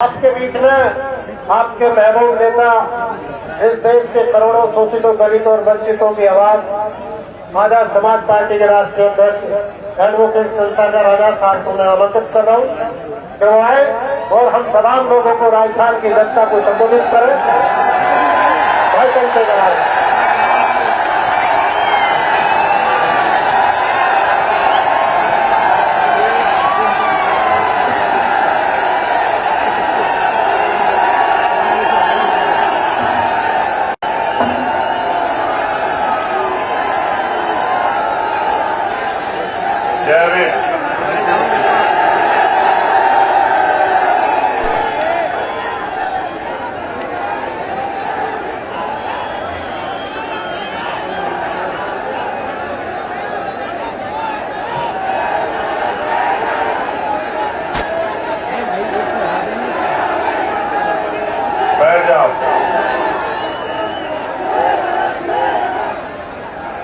आपके बीच में आपके महबूब नेता, इस देश के करोड़ों शोषितों, दलितों और वंचितों की आवाज आजाद समाज पार्टी के राष्ट्रीय अध्यक्ष एडवोकेट चंद्रशेखर आजाद साहब को मैं आमंत्रित कर रहा हूँ कि वो आए और हम तमाम लोगों को, राजस्थान की जनता को संबोधित करें। भाई चंद्रशेखर आजाद।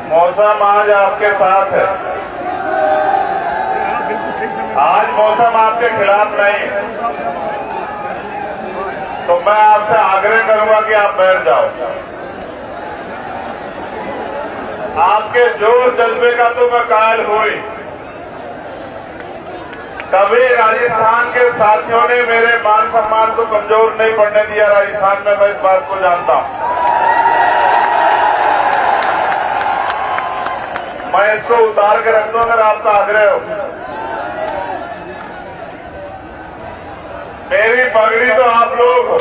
मौसम आज आपके साथ है। आज मौसम आपके खिलाफ नहीं है, तो मैं आपसे आग्रह करूंगा कि आप बैठ जाओ। आपके जोर जज्बे का तो मैं कायल हुई। कभी राजस्थान के साथियों ने मेरे मान सम्मान को कमजोर नहीं पड़ने दिया राजस्थान में, मैं इस बात को जानता हूं। मैं इसको उतार के रख दूं अगर आपका आग्रह हो। मेरी पगड़ी तो आप लोग हो,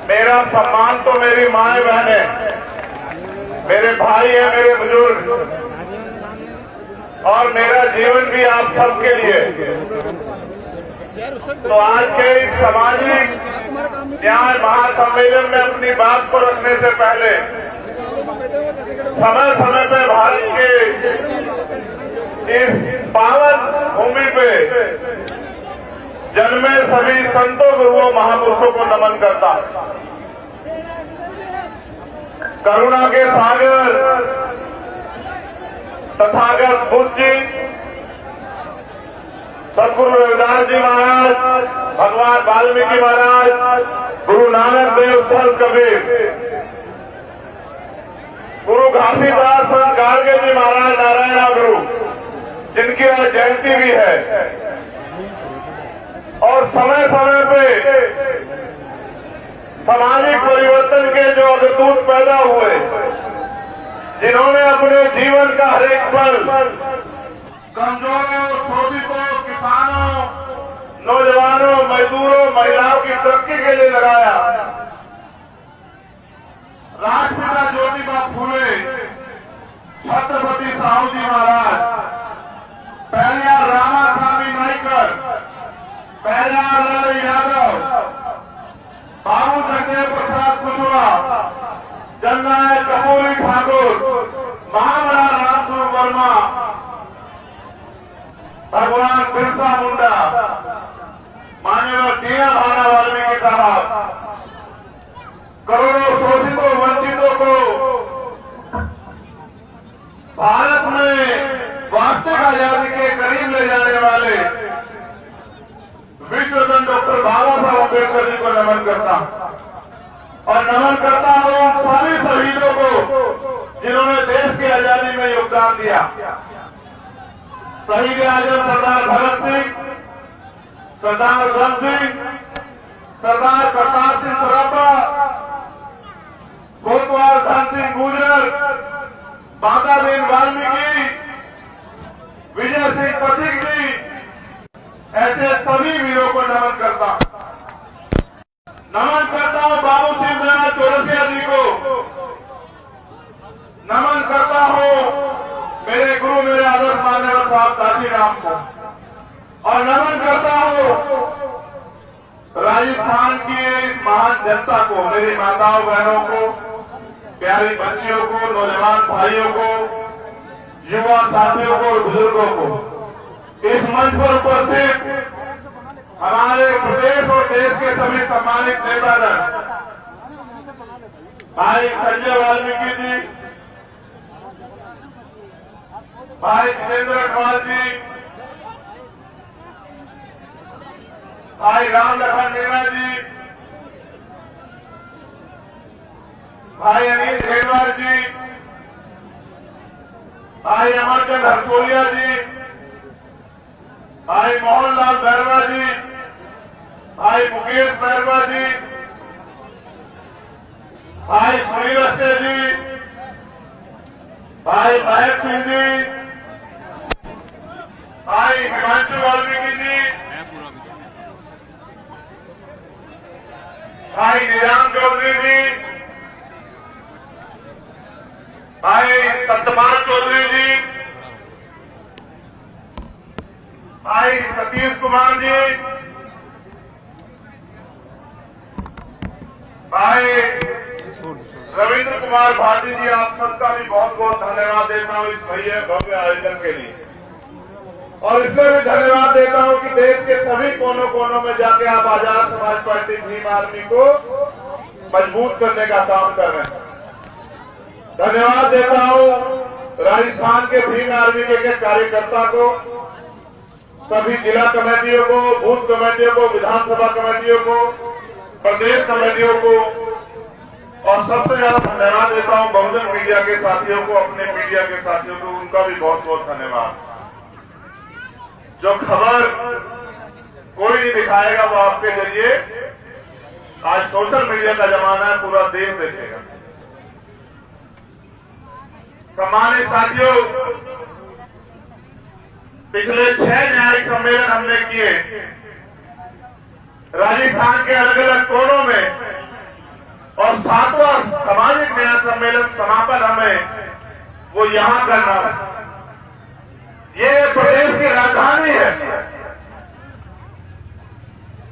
मेरा सम्मान तो मेरी माए बहनें, मेरे भाई हैं, मेरे बुजुर्ग, और मेरा जीवन भी आप सबके लिए। तो आज के इस सामाजिक न्याय महासम्मेलन में अपनी बात को रखने से पहले समय समय पे भारत के इस पावन भूमि पे जन्मे सभी संतों, गुरुओं, महापुरुषों को नमन करता। करुणा के सागर तथागत बुद्ध जी, सदगुरु रविदास जी महाराज, भगवान वाल्मीकि महाराज, गुरु नानक देव, संत कबीर, गुरु घासीदास, संत गाडगे जी महाराज, नारायणा गुरु, जिनकी आज जयंती भी है। और समय समय पे सामाजिक परिवर्तन के जो अग्रदूत पैदा हुए, जिन्होंने अपने जीवन का हर एक पल कमजोरों, शोषितों, किसानों, नौजवानों, मजदूरों, महिलाओं की तरक्की के लिए लगाया। राष्ट्रपिता ज्योतिबा फूले, छत्रपति साहू जी महाराज, पेरियार रामास्वामी नाइकर, पेरियार लाल यादव, बाबू जगदेव प्रसाद कुशवाहा, जननायक कपूरी ठाकुर, महामना रामस्वरूप वर्मा, भगवान बिरसा मुंडा, माननीय दीना भाना वाल्मीकि साहब, करोड़ों शोषितों, वंचितों को भारत में वास्तविक आजादी के करीब ले जाने वाले विश्वरत्न डॉक्टर बाबा साहब अम्बेडकर जी को नमन करता और नमन करता हूं उन सभी शहीदों को जिन्होंने देश की आजादी में योगदान दिया। शहीद आजम सरदार भगत सिंह, सरदार उधम सिंह, सरदार करतार सिंह सराभा, कोतवाल धन सिंह गुर्जर, माता दीन वाल्मीकि, विजय सिंह पथिक जी, ऐसे सभी वीरों को नमन करता हूं। बाबू सिंह चौरसिया जी को नमन करता हूं, मेरे गुरु, मेरे आदर्श मान्यवर साहब काशीराम को, और नमन करता हूं राजस्थान की इस महान जनता को, मेरी माताओं, बहनों को, प्यारी बच्चियों को, नौजवान भाइयों को, युवा साथियों को और बुजुर्गों को। इस मंच पर उपस्थित हमारे प्रदेश और देश के सभी सम्मानित नेतागण, भाई संजय वाल्मीकि जी, भाई जितेंद्र अग्रवाल जी, भाई राम लखन मीणा जी, भाई अनिल घेरवाल जी, भाई अमरचंद हरसोलिया जी, भाई मोहनलाल बैरवा जी, भाई मुकेश बैरवा जी, भाई सुनील अस्ते जी, भाई महक सिंह जी, भाई हिमांशु वाल्मीकि जी, भाई निजाम चौधरी जी, भाई सत्यपाल चौधरी जी, भाई सतीश कुमार जी, भाई रविंद्र कुमार भाटी जी, आप सबका भी बहुत बहुत धन्यवाद देता हूं इस भव्य आयोजन के लिए। और इसमें भी धन्यवाद देता हूं कि देश के सभी कोनों कोनों में जाके आप आजाद समाज पार्टी भीम आर्मी को मजबूत करने का काम कर रहे हैं। धन्यवाद देता हूं राजस्थान के भीम आर्मी के कार्यकर्ता को, सभी जिला कमेटियों को, बूथ कमेटियों को, विधानसभा कमेटियों को, प्रदेश कमेटियों को, और सबसे ज्यादा धन्यवाद देता हूं बहुजन मीडिया के साथियों को, अपने मीडिया के साथियों को, उनका भी बहुत बहुत धन्यवाद। जो खबर कोई नहीं दिखाएगा वो आपके जरिए, आज सोशल मीडिया का जमाना है, पूरा देश देखेगा। सम्मानित साथियों, पिछले 6 न्यायिक सम्मेलन हमने किए राजस्थान के अलग अलग कोनों में, और 7वां सामाजिक न्याय सम्मेलन समापन हमें वो यहां करना है। ये प्रदेश की राजधानी है।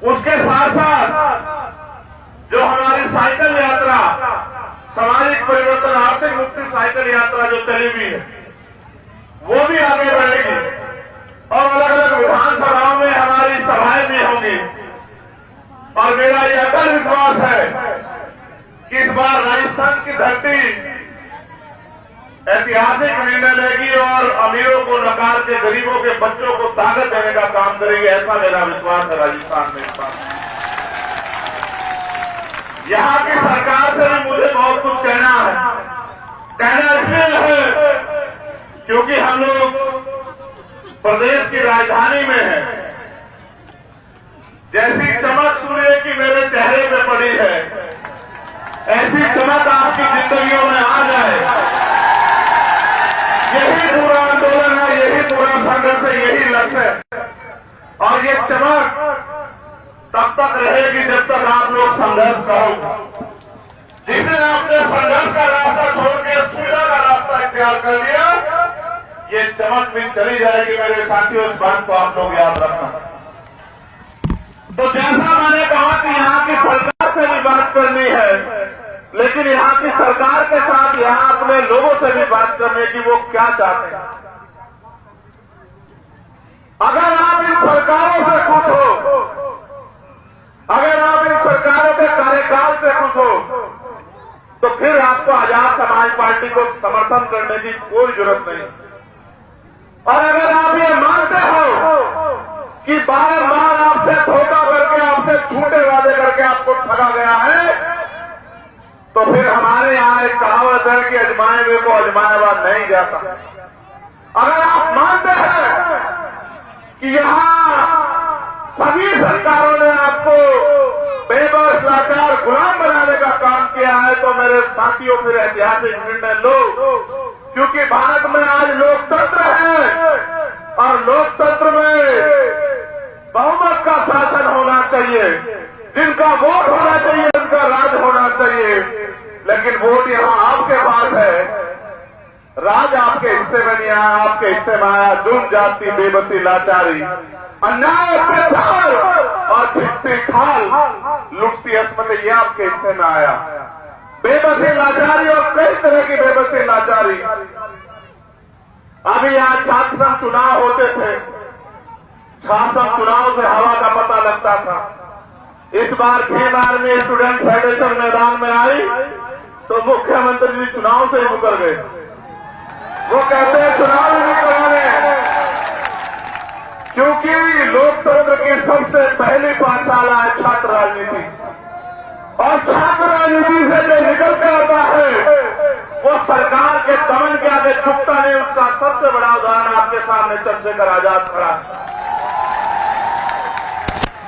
उसके साथ साथ जो हमारी साइकिल यात्रा, सामाजिक परिवर्तन आर्थिक मुक्ति साइकिल यात्रा जो चली हुई है, वो भी आगे बढ़ेगी, और अलग अलग विधानसभाओं में हमारी सभाएं भी होंगी। और मेरा यह अटल विश्वास है कि इस बार राजस्थान की धरती ऐतिहासिक निर्णय लेगी और अमीरों को नकार के गरीबों के बच्चों को ताकत देने का काम करेगी। ऐसा मेरा विश्वास है राजस्थान में इस बार। यहाँ की सरकार से भी मुझे बहुत कुछ कहना है। कहना इसलिए है क्योंकि हम लोग प्रदेश की राजधानी में हैं। जैसी चमक सूर्य की मेरे चेहरे पे पड़ी है, ऐसी चमक आपकी जिंदगियों में आ जाए। यही पूरा आंदोलन है, यही पूरा संघर्ष है, यही लक्ष्य है। और ये चमक तब तक रहेगी जब तक आप लोग संघर्ष करो। जिस दिन आपने संघर्ष का रास्ता छोड़ के सुविधा का रास्ता इख्तियार कर लिया, ये चमक भी चली जाएगी मेरे साथियों। इस बात को आप लोग याद रखना। तो जैसा मैंने कहा कि यहाँ की सरकार से भी बात करनी है, लेकिन यहाँ की सरकार के साथ यहाँ अपने लोगों से भी बात करने की वो क्या चाहते हैं। अगर आप इन सरकारों से खुश हो, अगर आप इन सरकारों के कार्यकाल से खुश हो, तो फिर आपको आजाद समाज पार्टी को समर्थन करने की कोई जरूरत नहीं। और अगर आप ये मानते हो कि बार-बार आपसे धोखा करके, आपसे झूठे वादे करके आपको ठगा गया है, तो फिर हमारे यहाँ एक कहावत है कि अजमाए हुए को अजमाया हुआ नहीं जाता। अगर आप मानते हैं कि यहाँ सभी सरकारों ने आपको बेबस, लाचार, गुलाम बनाने का काम किया है, तो मेरे साथियों फिर ऐतिहासिक निर्णय लो। क्योंकि भारत में आज लोकतंत्र है, और लोकतंत्र में बहुमत का शासन होना चाहिए। जिनका वोट होना चाहिए, उनका राज होना चाहिए। लेकिन वोट यहाँ आपके पास है, राज आपके हिस्से में नहीं आया। आपके हिस्से में आया जुर्म, जाति, बेबसी, लाचारी, अन्याय, अत्याचार और भिक्षी खाल, लुटती अस्मत, ये आपके हिस्से में आया। बेबसी, लाचारी और कई तरह की बेबसी, लाचारी। अभी आज छात्र संघ चुनाव होते थे, छात्र संघ चुनाव से हवा का पता लगता था। इस बार भीम आर्मी स्टूडेंट फेडरेशन मैदान में आई तो मुख्यमंत्री जी चुनाव से ही मुकर गए। वो कहते हैं चुनाव ही नहीं कराने, क्योंकि लोकतंत्र की सबसे पहली पाठशाला है छात्र राजनीति, और छात्र राजनीति से जो निकल कर आता है वो सरकार के दमन के आगे झुकता नहीं। उसका सबसे बड़ा उदाहरण आपके सामने चंद्रशेखर आजाद खड़ा है।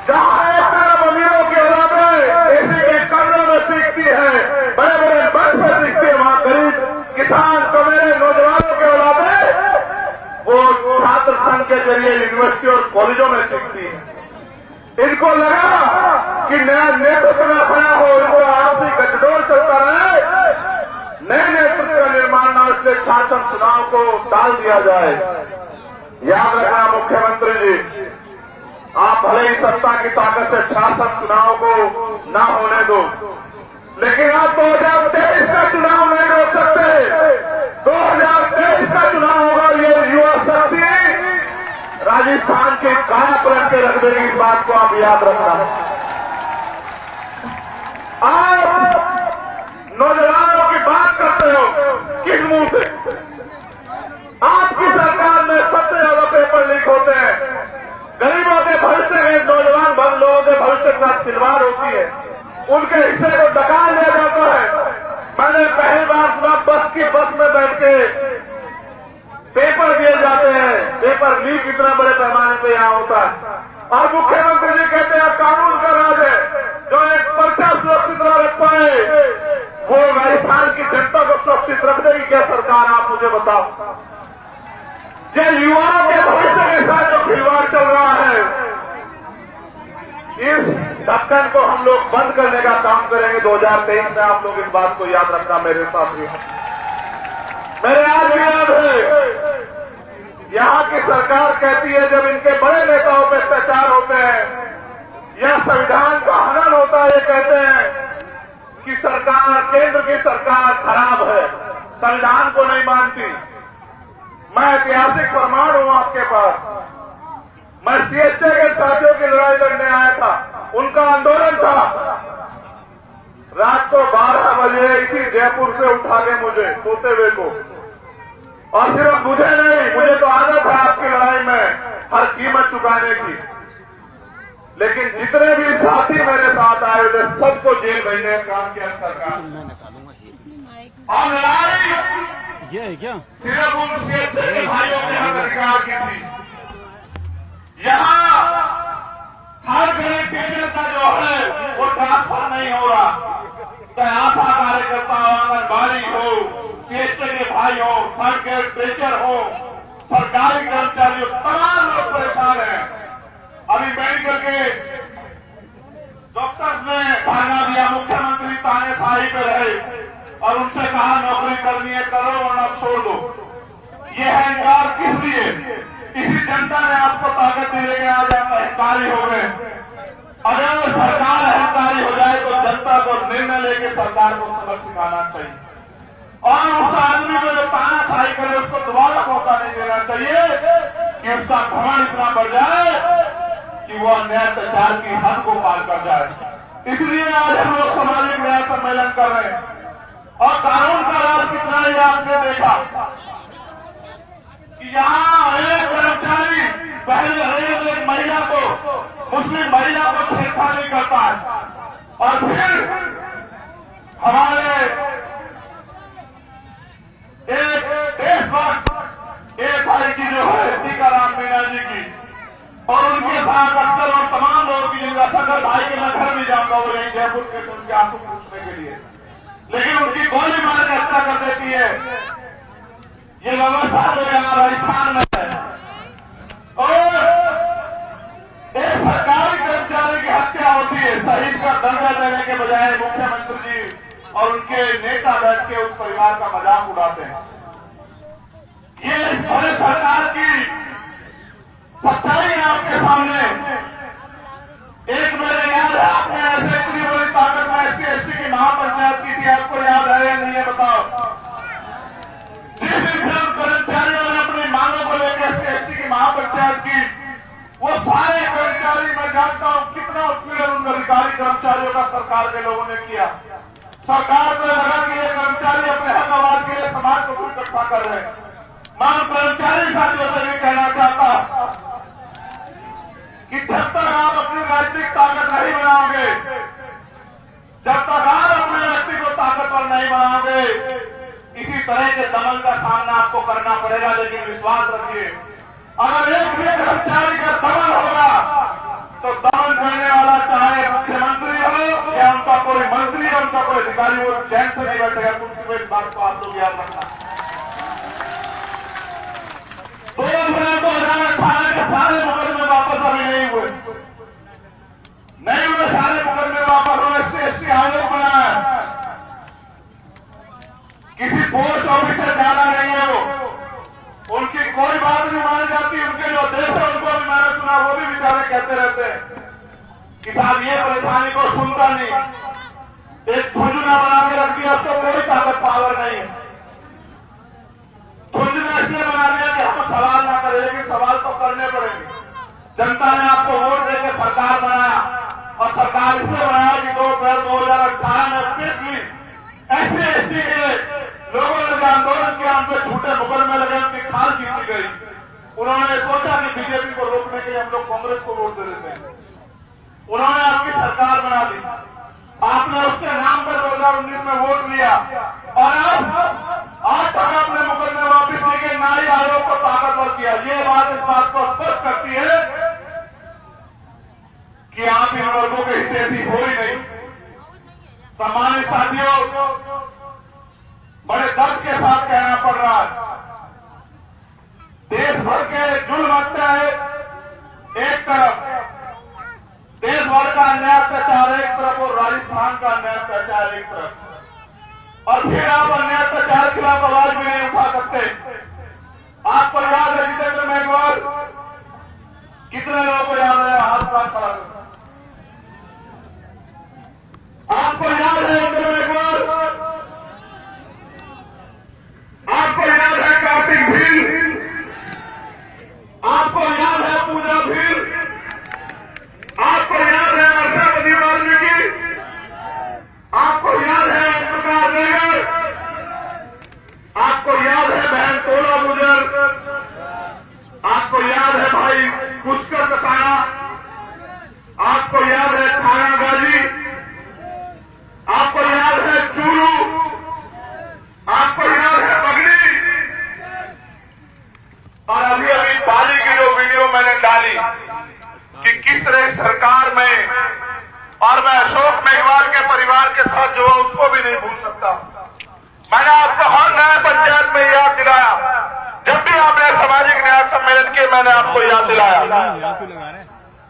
जहां एक तरफ अमीरों की औलादें एसी के कमरों में सीखती है, बड़े बड़े बस में सीखती है, वहां गरीब किसान कमेरे नौजवानों के औलादें वो छात्र संघ के जरिए यूनिवर्सिटी और कॉलेजों में सीखती है। इनको लगा कि नया नेतृत्व न खड़ा हो, इनको आपसी गठजोड़ चलता रहे, नए नेतृत्व का निर्माण न, इसलिए शासन चुनाव को टाल दिया जाए। याद रखना मुख्यमंत्री जी, आप भले ही सत्ता की ताकत से शासन चुनाव को न होने दो, लेकिन आप 2023 का चुनाव नहीं रोक सकते। 2023 का चुनाव होगा, ये युवा शक्ति राजस्थान के काया पलट के रख देगी, इस बात को आप याद रखना। आप नौजवानों की बात करते हो किस मुंह से? आपकी सरकार में सबसे ज्यादा पेपर लीक होते हैं, गरीबों के भविष्य के, नौजवान लोगों के भविष्य के साथ खिलवाड़ होती है, उनके हिस्से को डकाल लिया जाता है। मैंने पहली बार सुना बस में बैठ के पेपर दिए जाते हैं, पेपर लीक इतना बड़े पैमाने पे यहां होता है, और मुख्यमंत्री जी कहते हैं कानून का राज है, जो एक पर्चा सुरक्षित न रख पाए वो राजस्थान की जनता को सुरक्षित रख देगी क्या सरकार? आप मुझे बताओ। ये युवाओं के भविष्य के साथ जो खिलवाड़ चल रहा है, इस ढक्कन को हम लोग बंद करने का काम करेंगे 2023 में। आप लोग इस बात को याद रखना मेरे साथियों। मेरे आज भी याद है, यहां की सरकार कहती है जब इनके बड़े नेताओं पर अत्याचार होते हैं या संविधान का हनन होता है, ये कहते हैं कि सरकार, केंद्र की सरकार खराब है, संविधान को नहीं मानती। मैं ऐतिहासिक प्रमाण हूं आपके पास। मैं सीएचए के साथियों की लड़ाई लड़ने आया था, उनका आंदोलन था, रात को 12 बजे इसी जयपुर से उठा के मुझे सोते हुए को, और सिर्फ मुझे नहीं, मुझे तो आदत है आपकी लड़ाई में हर कीमत चुकाने की, लेकिन जितने भी साथी मेरे साथ आए थे सबको जेल भेजने का काम किया सरकार। और लड़ाई ये है क्या? सिर्फ उन सीएचए के भाइयों के हक अधिकार की थी। यहाँ हर ग्रेड टीचर का जो है वो ट्रांसफर नहीं हो रहा, चाहे आशा कार्यकर्ता हो, आंगनबाड़ी हो, सीएचए के भाई हो, थर्ड ग्रेड टीचर हो, सरकारी कर्मचारी हो, तमाम लोग परेशान हैं। अभी मेडिकल के डॉक्टर्स ने भागा दिया, मुख्यमंत्री तानेशाही पे रहे और उनसे कहा नौकरी करनी है करो वरना छोड़ दो। ये है इनकार किस लिए? इसी जनता ने आपको ताकत दी है, आज आप अहंकारी हो गए। अगर सरकार अहंकारी हो जाए तो जनता को निर्णय लेके सरकार को सबक सिखाना चाहिए, और उस आदमी को जो तानाशाही करे उसको दोबारा मौका नहीं देना चाहिए कि उसका घमंड इतना बढ़ जाए कि वो अन्याय अत्याचार की हद को पार कर जाए। इसलिए आज हम लोग सामाजिक न्याय सम्मेलन कर रहे हैं, और कानून का राज कितना ही आपने देखा कि यहाँ एक कर्मचारी पहले रेल एक महिला को, मुस्लिम महिला को छेड़छाड़ी करता है, और फिर हमारे एक देशभक्त एसआईटी जो है टीकाराम मीणा जी की, और उनके साथ अक्सर और तमाम लोगों की, जिनका शंकर भाई के मैं घर भी जाऊंगा वो यही जयपुर के उनके आंसू पूछने के लिए, लेकिन उनकी गोली मार के हत्या कर देती है। ये व्यवस्था जो यहाँ राजस्थान में है, और एक सरकारी कर्मचारी की हत्या होती है, शहीद का दर्जा देने के बजाय मुख्यमंत्री जी और उनके नेता बैठ के उस परिवार का मजाक उड़ाते हैं। ये बड़े सरकार की सच्चाई है आपके सामने। एक मेरे याद है, आपने ऐसे इतनी बड़ी ताकत में SC/ST की महापंचायत की थी, आपको याद है या नहीं है बताओ? जिस दिन कर्मचारियों ने अपनी मांगों को लेकर SC/ST की महापंचायत की, वो सारे कर्मचारी, मैं जानता हूं कितना उत्पीड़न उन अधिकारी कर्मचारियों का सरकार के लोगों ने किया। सरकार को लगा कि ये कर्मचारी अपने हक आवाज के लिए समाज को इकट्ठा कर रहे हैं। मैं कर्मचारी साथियों से भी कहना चाहता राजनीतिक ताकत नहीं बनाओगे, जब तक आप अपने व्यक्ति को ताकतवर नहीं बनाओगे, इसी तरह के दमन का सामना आपको करना पड़ेगा। लेकिन विश्वास रखिए, अगर एक भी कर्मचारी का दमन होगा तो दमन करने वाला चाहे मुख्यमंत्री हो या उनका कोई मंत्री हो, उनका कोई अधिकारी हो, चैन से नहीं बैठेगा। कुछ इस बात को आप लोग याद रखना। 2018 के सारे मुकदमे वापस अभी नहीं हुए, सारे मुकदमे वापस हुए। SC आयोग बना है, किसी पोस्ट ऑफिसर ज्यादा नहीं है वो, उनकी कोई बात नहीं मानी जाती। उनके जो देश है उनको भी मैंने सुना, वो भी बेचारे कहते रहते हैं कि साहब ये परेशानी को सुनता नहीं, एक झुंझुना बना के रख दिया, उसको कोई ताकत पावर नहीं है। झुंझुना इसलिए बना दिया कि हम सवाल ना करें, लेकिन सवाल तो करने पड़ेंगे। जनता ने आपको वोट देकर सरकार बनाया, और सरकार इसलिए बनाया कि 2 अप्रैल 2018 में फिर भी SC के लोगों ने जो आंदोलन किया, उन पर झूठे मुकदमे लगे, उनकी खाल जीती गई। उन्होंने सोचा कि बीजेपी को रोकने के लिए हम लोग कांग्रेस को वोट दे देते हैं। उन्होंने आपकी सरकार बना दी, आपने उसके नाम पर 2019 में वोट दिया, और आज तक आपने मुकदमे वापिस लेके न्याय आयोग को ताकतवर किया। ये बात इस बात को स्पष्ट करती है कि आप इन वर्गों के हितैषी हो ही नहीं। सम्मानित साथियों, बड़े दर्द के साथ कहना पड़ रहा है, देश भर के जुल्म हत्याएं एक तरफ, देश भर का अन्याय अत्याचार एक तरफ, और राजस्थान का अन्याय अत्याचार एक तरफ, और फिर आप अन्याय अत्याचार के खिलाफ आवाज भी नहीं उठा सकते। आपको याद है जितेंद्र मेघवाल, कितने लोगों को याद है? हाथ बात खड़ा करो। आपको याद है जितेंद्र मेघवाल, आपको याद है कार्तिक भील, आपको याद है पूजा भील, आपको याद है वर्षावती वाल्मीकि, आपको याद है प्रकाश नगर, आपको याद है बहन तोला गुजर, आपको याद है भाई पुष्कर कसाना, आपको याद है थाना गाजी, आपको याद है चूरू, आपको याद है बगली, और अभी अभी पाली की जो वीडियो मैंने डाली कि किस तरह सरकार में, और मैं अशोक मेघवाल के परिवार के साथ जो है उसको भी नहीं भूल सकता। मैंने आपको हर नया पंचायत में याद दिलाया, जब भी आपने सामाजिक न्याय सम्मेलन किए, मैंने आपको याद दिलाया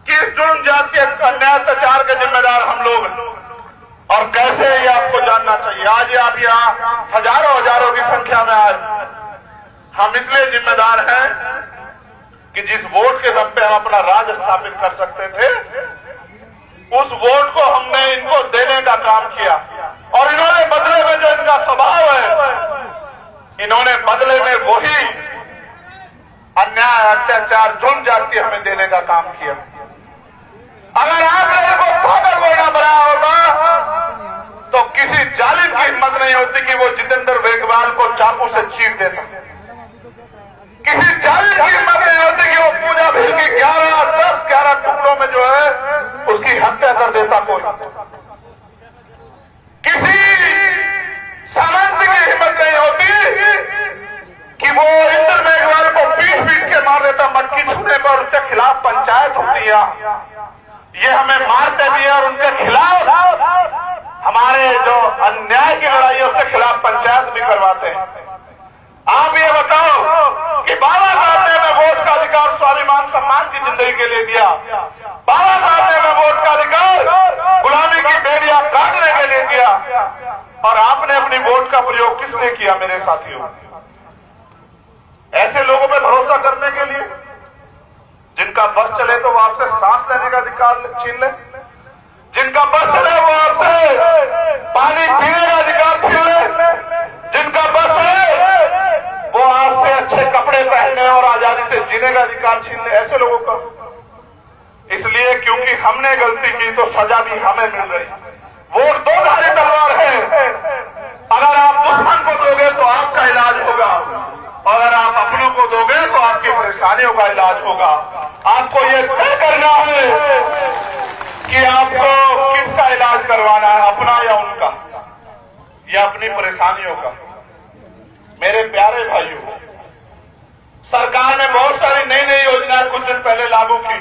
कि जुर्म जात के अन्याय अत्याचार के जिम्मेदार हम लोग, और कैसे ये आपको जानना चाहिए। आज आप यहाँ हजारों की संख्या में आए, हम इसलिए जिम्मेदार हैं कि जिस वोट के दम पे हम अपना राज स्थापित कर सकते थे, उस वोट को हमने इनको देने का काम किया, और इन्होंने बदले में जो इनका स्वभाव है, इन्होंने बदले में वही अन्याय अत्याचार जुर्म जाति हमें देने का काम किया। अगर आप लोगों को ताकतवर न बनाया होता तो किसी जालिम की हिम्मत नहीं होती कि वो जितेंद्र मेघवाल को चाकू से चीर देता, किसी जालिम की हिम्मत नहीं होती कि वो पूजा भील की 10-11 टुकड़ों में जो है उसकी हत्या कर देता। कोई किसी सामंत की हिम्मत नहीं होती कि वो इंद्र मेघवाल को पीट के मार देता। मटकी छूने पर उसके खिलाफ पंचायत होती है, ये हमें मारते भी है, और उनके खिलाफ हमारे जो अन्याय की लड़ाई है उसके खिलाफ पंचायत भी करवाते हैं। आप ये बताओ कि बाबा साहब ने हमें वोट का अधिकार स्वाभिमान सम्मान की जिंदगी के लिए दिया, बाबा साहब ने हमें वोट का अधिकार गुलामी की बेड़ियां काटने के लिए दिया, और आपने अपनी वोट का प्रयोग किसने किया मेरे साथियों? ऐसे लोगों पे भरोसा करने के लिए जिनका बस चले तो वो आपसे सांस लेने का अधिकार छीन ले, जिनका बस चले वो आपसे पानी पीने का अधिकार छीन ले, जिनका बस है वो आपसे अच्छे कपड़े पहनने और आजादी से जीने का अधिकार छीन ले। ऐसे लोगों का इसलिए क्योंकि हमने गलती की तो सजा भी हमें मिल रही। वोट दो धारी तलवार है, अगर आप दुश्मन को दोगे तो आपका इलाज होगा, और अगर आप अपनों को दोगे तो आपकी परेशानियों का इलाज होगा। आपको ये तय करना है इलाज करवाना है, अपना या उनका, या अपनी परेशानियों का। मेरे प्यारे भाइयों, सरकार ने बहुत सारी नई नई योजनाएं कुछ दिन पहले लागू की।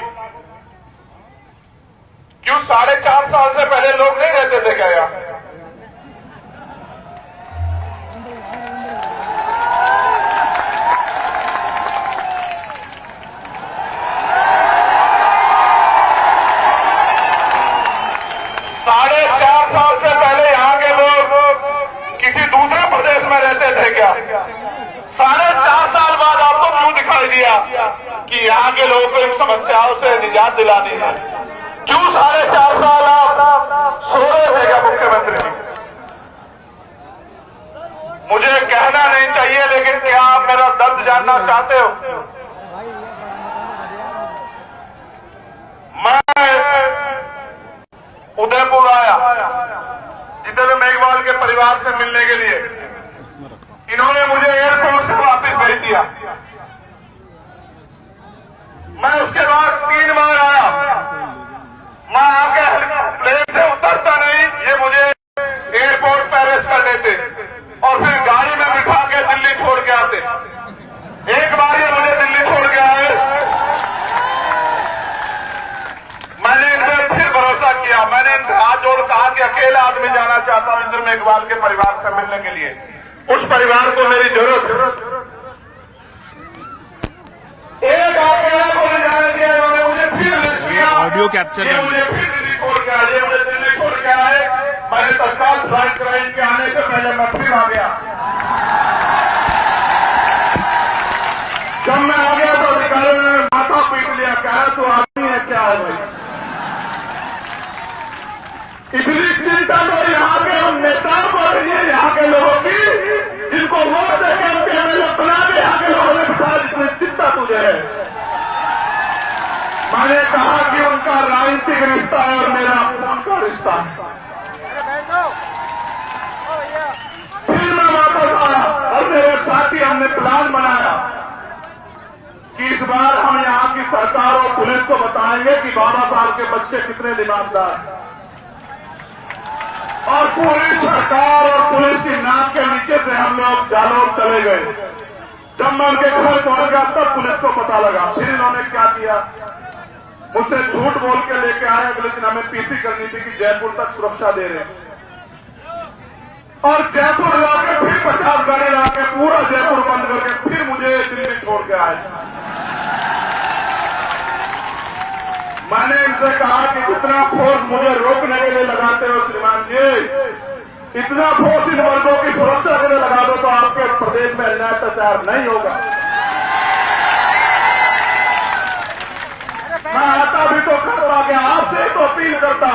क्यों 4.5 साल से पहले लोग नहीं रहते थे क्या यहाँ? क्या 4.5 साल बाद आपको क्यों दिखाई दिया कि यहाँ के लोगों को इन समस्याओं से निजात दिलानी है? क्यों 4.5 साल आप सो रहे थे क्या मुख्यमंत्री? मुझे कहना नहीं चाहिए, लेकिन क्या आप मेरा दर्द जानना चाहते हो? मैं उदयपुर आया जितेंद्र मेघवाल के परिवार से मिलने के लिए। इन्होंने मुझे एयरपोर्ट से वापस भेज दिया। मैं उसके बाद 3 बार आया। मैं आके प्लेन से उतरता नहीं, ये मुझे एयरपोर्ट पे अरेस्ट कर लेते और फिर गाड़ी में बिठा के दिल्ली छोड़ के आते। एक बार ये मुझे दिल्ली छोड़ के आए, मैंने इन पर फिर भरोसा किया। मैंने इनसे हाथ जोड़ कहा कि अकेला आदमी जाना चाहता हूं इंद्र मेघवाल के परिवार से मिलने के लिए। उस परिवार को मेरी जरूरत है। एक अकेला को ले जाने दिया, इन्होंने मुझे फिर अरेस्ट किया। ऑडियो कैप्चर ये मुझे फिर दिल्ली छोड़ के आए, मुझे दिल्ली छोड़ के आए। मैंने तत्काल फ्लाइट कराई, इनके आने से पहले मैं फिर आ गया। जब मैं आ गया तो अधिकारियों ने माथा पीट लिया, कहा तो आदमी है क्या है भाई? इतनी चिंता तो यहाँ के उन नेताओं को नहीं है, यहाँ के लोगों की, जिनको वोट देकर उनके एमएलए बना के यहाँ के लोगों ने बिठा, जितनी चिंता तुझे है। मैंने कहा कि उनका राजनीतिक रिश्ता है और मेरा उनका रिश्ता है। फिर मैं वापस आया और मेरे साथी हमने प्लान बनाया कि इस बार हम यहाँ की सरकार और पुलिस को बताएंगे कि बाबा साहब के बच्चे कितने दिमागदार हैं। और पूरी सरकार और पुलिस की नाक के नीचे से हम लोग जालौर चले गए। जब मैं उनके घर पहुंच गया तब पुलिस को पता लगा। फिर इन्होंने क्या किया, मुझसे झूठ बोल के लेके आए। अगले दिन हमें पीसी करनी थी कि जयपुर तक सुरक्षा दे रहे हैं, और जयपुर लाके फिर 50 गाड़ी लाके पूरा जयपुर बंद करके फिर मुझे दिल्ली छोड़ के आए। मैंने इनसे कहा कि जितना फोर्स मुझे रोकने के लिए लगाते हो श्रीमान जी, इतना फोर्स इन वर्गों की सुरक्षा के लिए लगा दो तो आपके प्रदेश में अन्याय अत्याचार नहीं होगा। मैं आता भी तो करता गया, आपसे तो अपील करता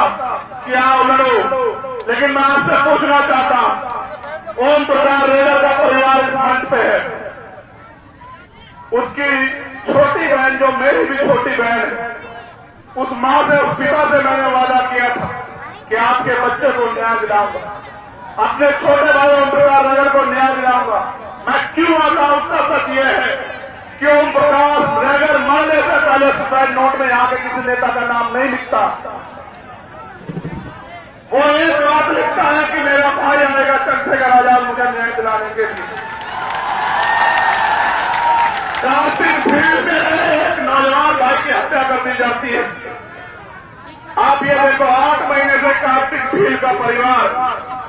कि आओ लड़ो, लेकिन मैं आपसे पूछना चाहता हूं, ओम प्रकाश रेडर का परिवार इस मंच पे है, उसकी छोटी बहन जो मेरी भी छोटी बहन है, उस मां से, उस पिता से मैंने वादा किया था कि आपके बच्चे को न्याय दिलाऊंगा, अपने छोटे भाई ओम प्रकाश नगर को न्याय दिलाऊंगा। मैं क्यों आता हूं, उसका सच यह है कि ओम प्रकाश नगर मरने से पहले सुसाइड नोट में यहाँ के किसी नेता का नाम नहीं लिखता। वो एक बात लिखता है कि मेरा भाई आएगा चंद्रशेखर आजाद मुझे न्याय दिलाने के लिए। कार्तिक भीड़ में एक नौजवान भाई की हत्या कर दी जाती है। आप ये देखो, 8 महीने से कार्तिक भीड़ का परिवार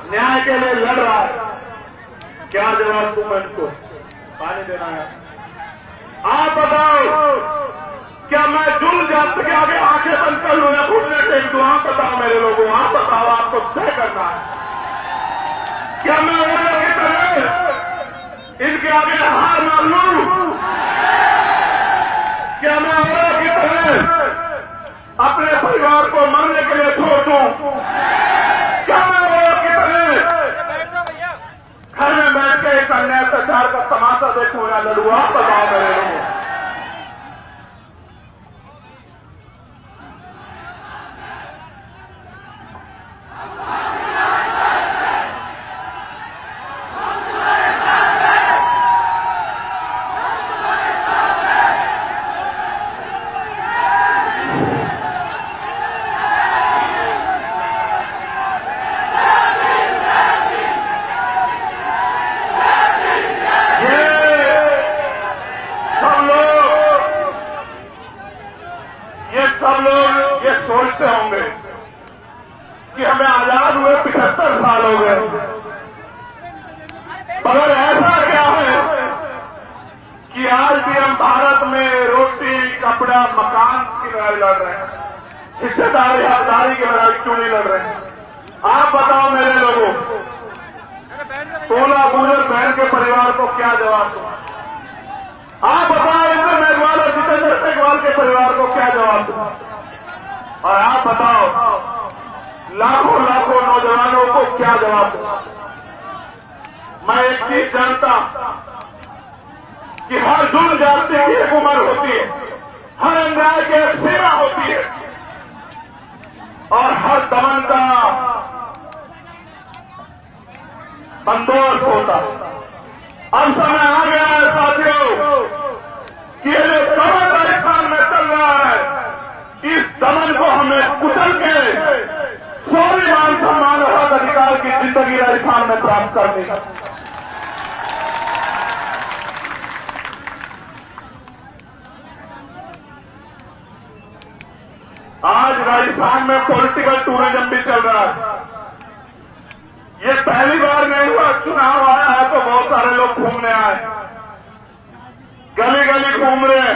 न्याय के लिए लड़ रहा है। क्या जवाब दूं इनको? पानी देना है। आप बताओ, क्या मैं जुल जात के आगे आंखें बंद कर लूं या घुटने टेक दूं? आप बताओ मेरे लोगों, आप बताओ, आपको तय करना है। क्या मैं औरों की तरह इनके आगे हार मान लूं? क्या मैं औरों की तरह अपने परिवार को मरने के लिए छोड़ दूं? क्या मैं औरों की तरह घर में बैठ के इस अन्याय अत्याचार का तमाशा देखूं या लड़ूं? आप बताओ मेरे लोगों। कि हमें आजाद हुए 75 साल हो गए, मगर ऐसा क्या है कि आज भी हम भारत में रोटी, कपड़ा, मकान की लड़ाई लड़ रहे हैं, हिस्सेदारी, हकदारी की लड़ाई क्यों नहीं लड़ रहे हैं? आप बताओ मेरे लोगों, तोला गुजर बहन के परिवार को क्या जवाब दो? आप बताओ इंद्र मेघवाल और जितेंद्र मेघवाल के परिवार को क्या जवाब दो? और आप बताओ लाखों लाखों नौजवानों को क्या जवाब दो? मैं एक चीज जानता कि हर जुर्म जाति की एक उम्र होती है, हर अन्याय की एक सीमा होती है और हर दमन का बंदोबस्त होता है। अब समय आ गया है साथियों कि ये जो दमन राजस्थान में चल रहा है, इस दमन को हमें कुचल के स्वाभिमान, सम्मान और हक अधिकार की जिंदगी राजस्थान में प्राप्त करनी है। आज राजस्थान में पॉलिटिकल टूरिज्म भी चल रहा है। ये पहली बार नहीं हुआ, चुनाव आया है तो बहुत सारे लोग घूमने आए, गली गली घूम रहे हैं।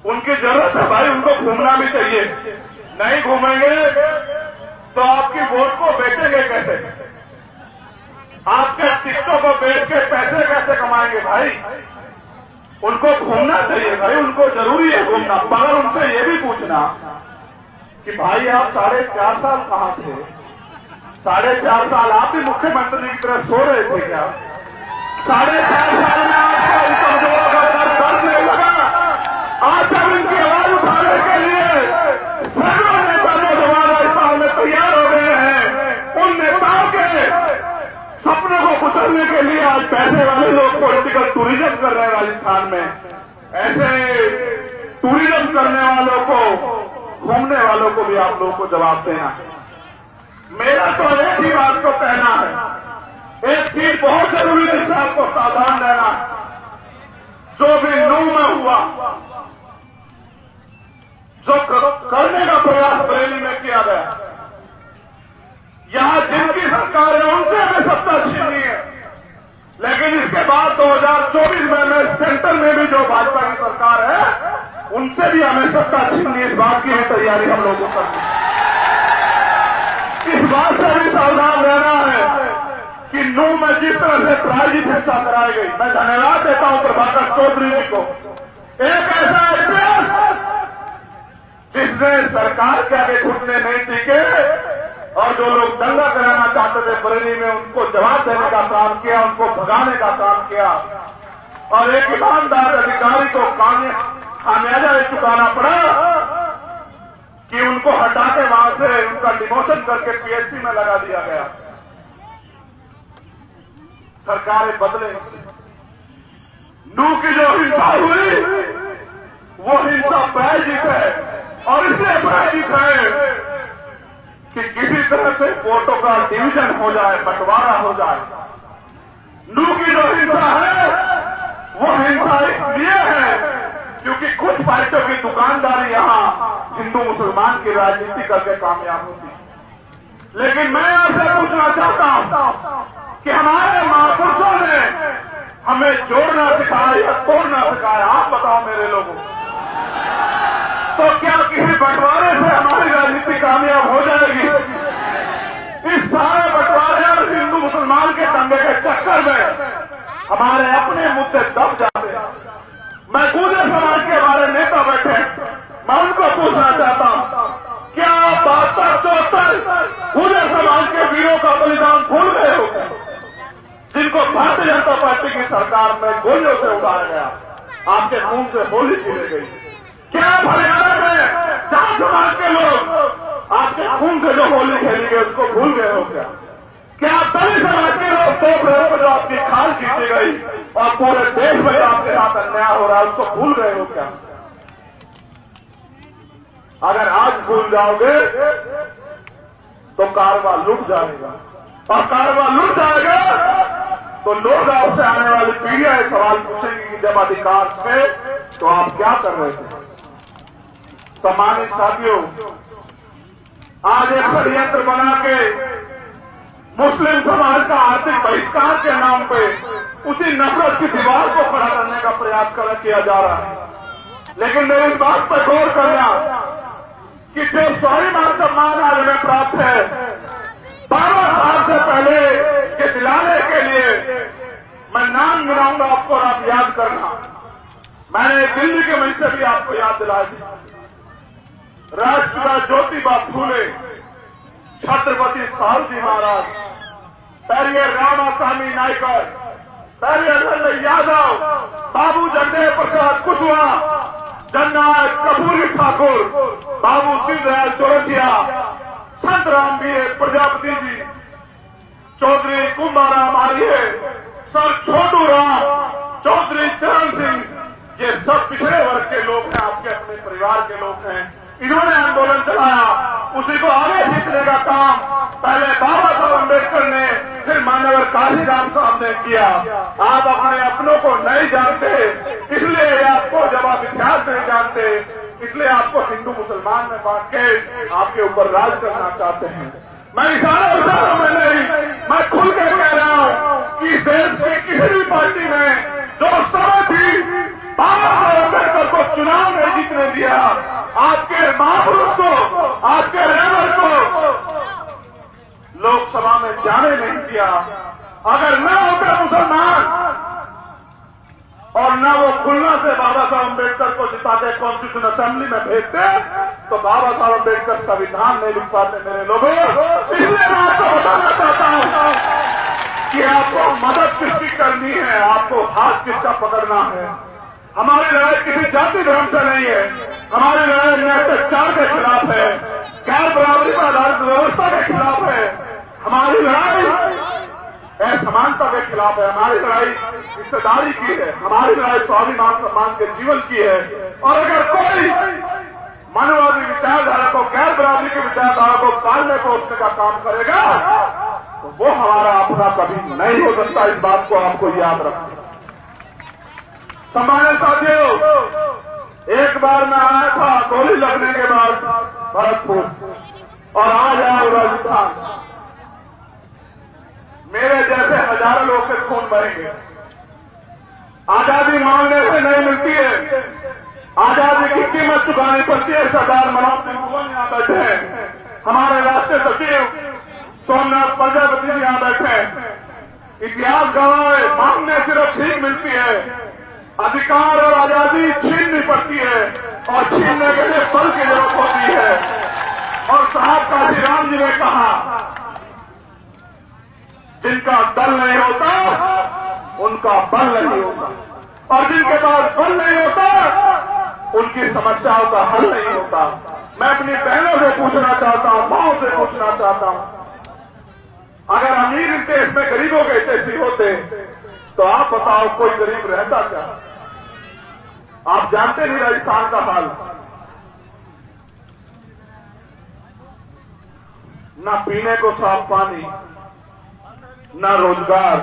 उनकी जरूरत है भाई, उनको घूमना भी चाहिए। नहीं घूमेंगे तो आपकी वोट को बेचेंगे कैसे? आपके टिकटों को बेच के पैसे कैसे कमाएंगे भाई? उनको घूमना चाहिए भाई, उनको जरूरी है घूमना। मगर उनसे ये भी पूछना कि भाई आप 4.5 साल कहां थे? 4.5 साल आप भी मुख्यमंत्री की तरह सो रहे थे क्या? 4.5 साल में आपको इन कमजोरों का दर्द नहीं लगा? आज जब इनकी आवाज उठाने के लिए सैकड़ों नेता नौजवान राजस्थान में तैयार हो गए हैं, उन नेताओं के सपनों को कुचलने के लिए आज पैसे वाले लोग पॉलिटिकल टूरिज्म कर रहे हैं राजस्थान में। ऐसे टूरिज्म करने वालों को, घूमने वालों को भी आप लोगों को जवाब देना। मेरा तो एक ही बात को कहना है, एक चीज बहुत जरूरी है जिससे आपको सावधान रहना है। जो भी नूह में हुआ, जो करने का प्रयास बरेली में किया गया, यहां जिनकी सरकार है उनसे हमें सत्ता छीननी है। लेकिन इसके बाद 2024 में सेंटर में भी जो भाजपा की सरकार है, उनसे भी हमें सत्ता छीननी है। इस बात की भी तैयारी हम लोगों को करनी है। इस बात से भी सावधान रहना है कि नूह में जिस तरह से प्रायोजित हिंसा कराई गई, मैं धन्यवाद देता हूं प्रभाकर चौधरी जी को। एक ऐसा इतिहास जिसने सरकार के आगे घुटने नहीं टिके और जो लोग दंगा कराना चाहते थे बरेली में, उनको जवाब देने का काम किया, उनको भगाने का काम किया और एक ईमानदार अधिकारी को खामियाजा चुकाना पड़ा कि उनको हटा के वहां से उनका डिमोशन करके पीएचसी में लगा दिया गया। सरकारें बदले, नूह की जो हिंसा हुई वो हिंसा प्रायोजित है और इसलिए प्रायोजित है कि किसी तरह से वोटों का डिवीजन हो जाए, बंटवारा हो जाए। नूह की जो हिंसा है वो हिंसा इसलिए है क्योंकि कुछ पार्टियों की दुकानदारी यहां हिंदू मुसलमान की राजनीति करके कामयाब होती। लेकिन मैं आपसे पूछना चाहता हूं कि हमारे महापुरुषों ने हमें जोड़ना सिखाया या तोड़ना सिखाया? आप बताओ मेरे लोगों। तो क्या किसी बंटवारे से हमारी राजनीति कामयाब हो जाएगी? इस सारे बंटवारे और हिंदू मुसलमान के दंगे के चक्कर में हमारे अपने मुद्दे दब जाते हैं। मैं गुर्जर समाज के हमारे नेता बैठे, मैं उनको पूछना चाहता हूं, क्या 72-74 गुर्जर समाज के वीरों का बलिदान भूल गए हो, जिनको भारतीय जनता पार्टी की सरकार में गोलियों से उड़ाया गया, आपके मुंह से होली छीनी गई? क्या हरियाणा में जहां समाज के लोग आपके खून से जो होली खेली गई उसको भूल गए हो क्या? क्या दलित समाज के लोग 2 अप्रैल को जो आपकी खाल खींची गई और पूरे देश में जो आपके साथ अन्याय हो रहा है उसको भूल गए हो क्या? अगर आज भूल जाओगे तो कारवा लुट जाएगा और कारवा लुट जाएगा तो लोग आपसे आने वाली पीढ़ियां ये सवाल पूछेंगी कि जब अधिकार थे तो आप क्या कर रहे थे? सम्मानित साथियों, आज एक षड्यंत्र बना के मुस्लिम समाज का आर्थिक बहिष्कार के नाम पे उसी नफरत की दीवार को खड़ा करने का प्रयास किया जा रहा है। लेकिन मेरी इस बात पर गौर करना कि जो स्वाभिमान सम्मान आज हमें प्राप्त है, बाबा साहब से पहले के दिलाने के लिए मैं नाम गिनाऊंगा आपको और आप याद करना। मैंने दिल्ली के मंच से भी आपको याद दिलाया था। राष्ट्रपिता ज्योतिबा फूले, छत्रपति साहूजी महाराज, पेरियर रामास्वामी नायकर, पेरियर नंद यादव, बाबू जगदेव प्रसाद कुशवाहा, जननायक कर्पूरी ठाकुर, बाबू शिवदयाल चौरसिया, संत राम बीए प्रजापति जी, चौधरी कुंभाराम आर्य, सर छोटू राम, चौधरी चरण सिंह, ये सब पिछड़े वर्ग के लोग हैं, आपके अपने परिवार के लोग हैं। इन्होंने आंदोलन चलाया, उसी को आगे खींचने का काम पहले बाबा साहब अम्बेडकर ने, फिर मान्यवर काशीराम साहब ने किया। आप अपने अपनों को नहीं जानते, इसलिए आपको जब आप इतिहास नहीं जानते, इसलिए आपको हिंदू मुसलमान में बांट के आपके ऊपर राज करना चाहते हैं। मैं इशारों में नहीं, मैं खुल के कह रहा हूं कि देश की किसी भी पार्टी में जो समय थी बाबा साहब अम्बेडकर को चुनाव नहीं जीतने दिया, आपके महापुरुष को, आपके रेवर को लोकसभा में जाने नहीं दिया। अगर न होता मुसलमान और न वो खुलना से बाबा साहब अम्बेडकर को जिताते कॉन्स्टिट्यूशन असेंबली में भेजते, तो बाबा साहब अम्बेडकर संविधान नहीं लिख पाते मेरे लोगों। इसलिए मैं आपको बताना चाहता हूं कि आपको मदद किसकी करनी है, आपको हाथ किसका पकड़ना है। हमारी लड़ाई किसी जाति धर्म से नहीं है, हमारी लड़ाई अत्याचार के खिलाफ है, गैर बराबरी पर आधारित व्यवस्था के खिलाफ है, हमारी लड़ाई असमानता के खिलाफ है, हमारी लड़ाई हिस्सेदारी की है, हमारी लड़ाई स्वाभिमान सम्मान के जीवन की है। और अगर कोई मानववादी विचारधारा को, गैर बराबरी की विचारधारा को पालने पोषने का काम करेगा, तो वो हमारा अपना कभी नहीं हो सकता। इस बात को आपको याद रखना। सम्मानित साथियों, एक बार मैं आया था गोली लगने के बाद भरतपुर, और आज आया राजस्थान। मेरे जैसे हजारों लोग के खून बहेंगे। आजादी मांगने से नहीं मिलती है, आजादी की कीमत चुकानी पड़ती है। सरदार मनोज सिंह भुवन यहां बैठे हैं, हमारे राष्ट्रीय सचिव सोमनाथ प्रजापति जी यहां बैठे हैं। इतिहास गवाह है, मांगने सिर्फ ठीक मिलती है, अधिकार और आजादी छीननी पड़ती है, और छीनने के लिए बल की जरूरत होती है। और साहब काशीराम जी ने कहा, जिनका दल नहीं होता उनका बल नहीं होता, और जिनके पास बल नहीं होता उनकी समस्याओं का हल नहीं होता। मैं अपनी बहनों से पूछना चाहता हूं, माओ से पूछना चाहता हूं, अगर अमीर इस देश में गरीबों के हिस्से होते तो आप बताओ कोई गरीब रहता क्या? आप जानते नहीं राजस्थान का हाल, न पीने को साफ पानी, न रोजगार,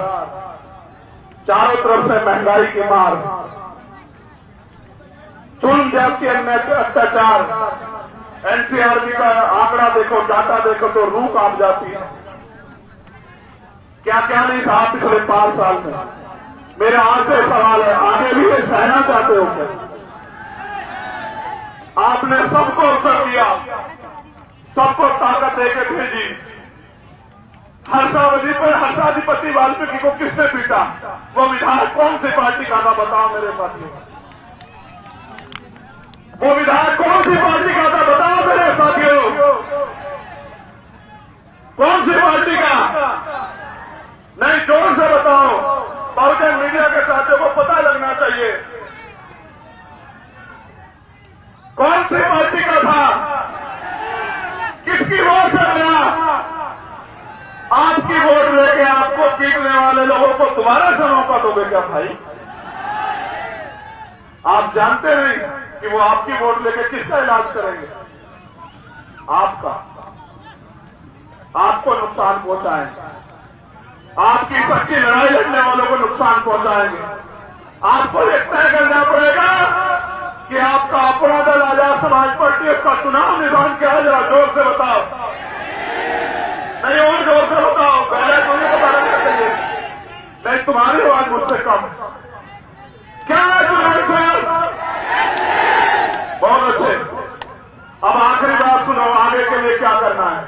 चारों तरफ से महंगाई की मार, चुन जाति अत्याचार। एनसीआरबी का आंकड़ा देखो, डाटा देखो तो रूह कांप जाती है। क्या क्या नहीं कहा पिछले 5 साल में। मेरा आपसे सवाल है, आगे भी ये सहना चाहते हो क्या? आपने सबको अवसर दिया, सबको ताकत देकर भेजी। हर्षावधि पर हर्षाधिपति वाल्मीकि को किसने पीटा? वो विधायक कौन सी पार्टी का था बताओ मेरे साथियों? वो विधायक कौन सी पार्टी का था बताओ मेरे साथियों? कौन सी पार्टी का? नहीं, जोर से बताओ, बहुजन मीडिया के साथियों को पता लगना चाहिए कौन सी पार्टी का था, किसकी वोट से बना। आपकी वोट लेके आपको पीटने वाले लोगों को दोबारा से मौका दोगे क्या भाई? आप जानते नहीं कि वो आपकी वोट लेके किसका इलाज करेंगे? आपका, आपको नुकसान पहुंचाएंगे, आपकी सच्ची लड़ाई लड़ने वालों को नुकसान पहुंचाएंगे। आपको ये तय करना पड़ेगा कि आपका अपना दल आजाद समाज पार्टी, उसका चुनाव निशान क्या है, जरा जोर से बताओ। क्या करना है।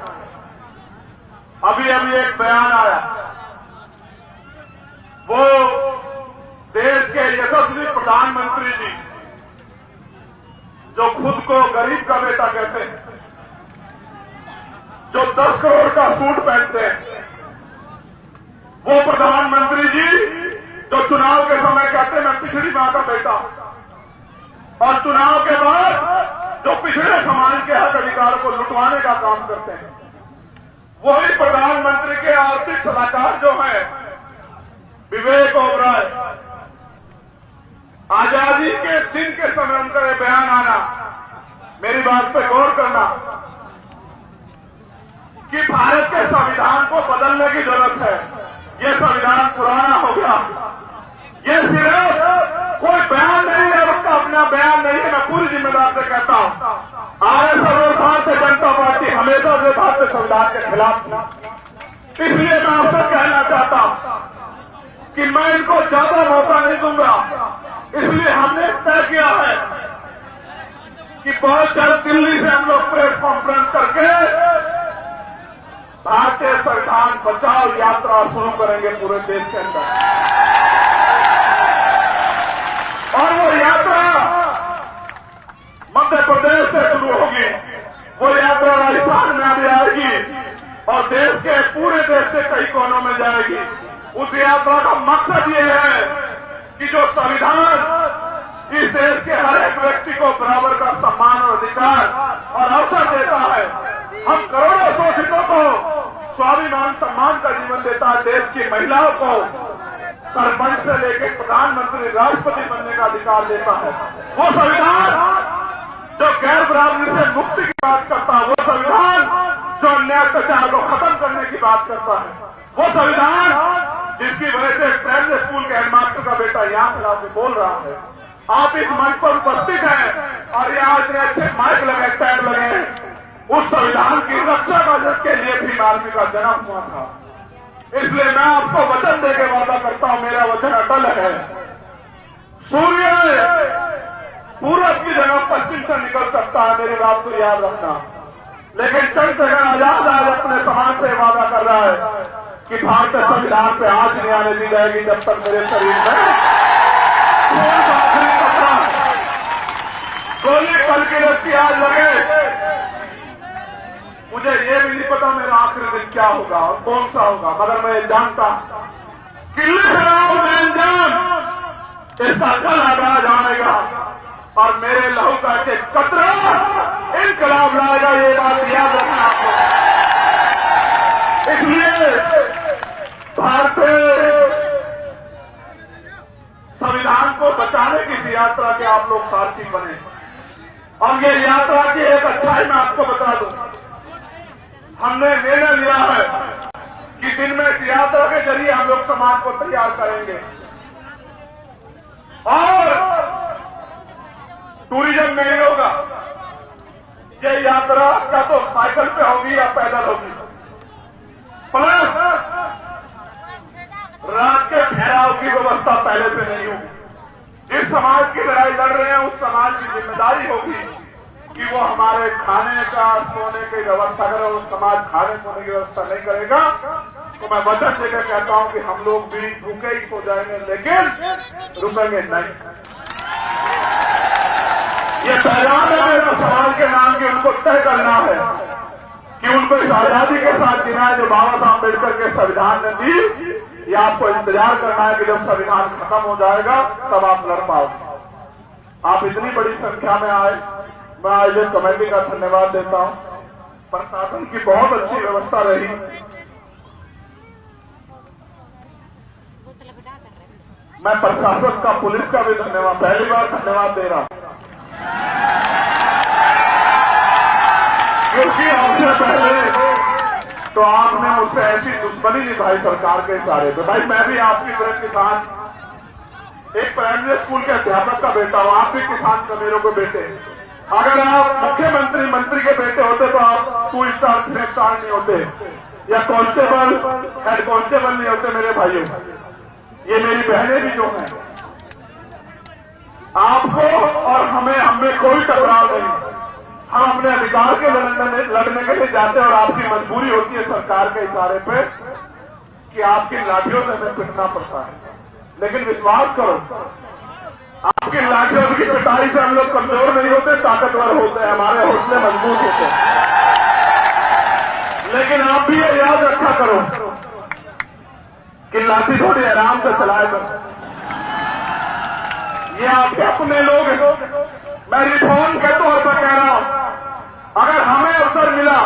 अभी अभी एक बयान आया, वो देश के यशस्वी प्रधानमंत्री जी जो खुद को गरीब का बेटा कहते हैं, जो 10 करोड़ का सूट पहनते हैं, वो प्रधानमंत्री जी जो चुनाव के समय कहते हैं मैं पिछड़ी मां का बेटा, और चुनाव के बाद जो पिछड़े समाज के हक अधिकार को लुटवाने का काम करते हैं, वही प्रधानमंत्री के आर्थिक सलाहकार जो है विवेक ओबराय, आजादी के दिन के समय उनका ये बयान आना, मेरी बात पे गौर करना कि भारत के संविधान को बदलने की जरूरत है। ये संविधान पुराना हो गया, ये सिर्फ कोई बयान नहीं है, उसका अपना बयान नहीं है। मैं पूरी जिम्मेदार से कहता हूं, आरएसएस और भारतीय जनता पार्टी हमेशा से भारतीय संविधान के खिलाफ थी। इसलिए मैं आपसे कहना चाहता हूं कि मैं इनको ज्यादा मौका नहीं दूंगा। इसलिए हमने तय किया है कि बहुत जल्द दिल्ली से हम लोग प्रेस कॉन्फ्रेंस करके भारतीय संविधान बचाओ यात्रा शुरू करेंगे पूरे देश के अंदर, और वो यात्रा मध्य प्रदेश से शुरू होगी, वो यात्रा राजस्थान में भी आएगी और देश के पूरे देश से कई कोनों में जाएगी। उस यात्रा का मकसद ये है कि जो संविधान इस देश के हर एक व्यक्ति को बराबर का सम्मान और अधिकार और अवसर देता है, हम करोड़ों शोषितों को स्वाभिमान सम्मान का जीवन देता है, देश की महिलाओं को सरपंच से लेकर प्रधानमंत्री राष्ट्रपति बनने का अधिकार देता है, वो संविधान जो गैर बराबरी से मुक्ति की बात करता है, वो संविधान जो अन्याय अत्याचार को खत्म करने की बात करता है, वो संविधान जिसकी वजह से प्राइमरी स्कूल के हेडमास्टर का बेटा यहाँ खड़ा होकर बोल रहा है। आप इस मंच पर उपस्थित हैं और यहाँ इतने अच्छे माइक लगे, टैग लगे, उस संविधान की रक्षा के लिए भी आदमी का जन्म हुआ था। इसलिए मैं आपको वचन देकर वादा करता हूं, मेरा वचन अटल है। सूर्य पूरब की जगह पश्चिम से निकल सकता है, मेरी बात को याद रखना, लेकिन चंद्रशेखर आजाद आज अपने समाज से वादा कर रहा है कि भारतीय संविधान पे आंच नहीं आने दी जाएगी जब तक मेरे शरीर में आखिरी कपड़ा गोली कल की रस्सी आज लगे। मुझे ये भी नहीं पता मेरा आखिरी दिन क्या होगा और कौन सा होगा, मगर मैं जानता कि लिख रहा हूं मैं अंजाम इसका कल आगाज आएगा और मेरे लहू का एक कतरा इनकलाब लाएगा, ये बात याद रखना आप लोग। इसलिए भारतीय संविधान को बचाने की इस यात्रा के आप लोग सारथी बने, और ये यात्रा की एक अच्छाई मैं आपको बता दूं, हमने निर्णय लिया है कि दिन में इस यात्रा के जरिए हम लोग समाज को तैयार करेंगे और टूरिज्म नहीं होगा। ये यात्रा या तो साइकिल पे होगी या पैदल होगी, प्लस रात के ठहराव की व्यवस्था पहले से नहीं होगी। जिस समाज की लड़ाई लड़ रहे हैं उस समाज की जिम्मेदारी होगी कि वो हमारे खाने का सोने की व्यवस्था करे, उस समाज खाने सोने की व्यवस्था नहीं करेगा तो मैं वचन देकर कहता हूं कि हम लोग भी भूखे ही सो जाएंगे, लेकिन रुकेंगे नहीं। ये पैगाम है मेरा समाज के नाम की, उनको तय करना है कि उनको इस आजादी के साथ जीना है जो बाबा साहब अम्बेडकर के संविधान ने दी। ये आपको इंतजार करना है कि जब संविधान खत्म हो जाएगा तब आप लड़ पाओगे। आप इतनी बड़ी संख्या में आए, मैं आयोजक कमेटी का धन्यवाद देता हूं। प्रशासन की बहुत अच्छी व्यवस्था रही। मैं प्रशासन का, पुलिस का भी धन्यवाद, पहली बार धन्यवाद दे रहा हूं, क्योंकि हमसे पहले तो आपने मुझसे ऐसी दुश्मनी निभाई सरकार के इशारे पे। भाई मैं भी आपकी तरह किसान, एक प्राइमरी स्कूल के अध्यापक का बेटा हूं, आप भी किसान कमेरों के बेटे। अगर आप मुख्यमंत्री मंत्री के बेटे होते तो आप 2 स्टार 3 स्टार नहीं होते, या कांस्टेबल हेड कांस्टेबल नहीं होते। मेरे भाइयों, ये मेरी बहनें भी जो हैं, आपको और हमें कोई टकराव नहीं। हम अपने अधिकार के लड़ने के लिए जाते हैं और आपकी मजबूरी होती है सरकार के इशारे पे कि आपकी लाठियों से हमें पिटना पड़ता है। लेकिन विश्वास करो, आपकी लाठियों की पिटाई से हम लोग कमजोर नहीं होते, ताकतवर होते हैं, हमारे हौसले मजबूत होते हैं। लेकिन आप भी ये याद रखा करो कि लाठी थोड़ी आराम से चलाया करो। ये आपके अपने लोग हैं। मैं रिफॉर्म के तौर पर कह रहा हूं, अगर हमें अवसर मिला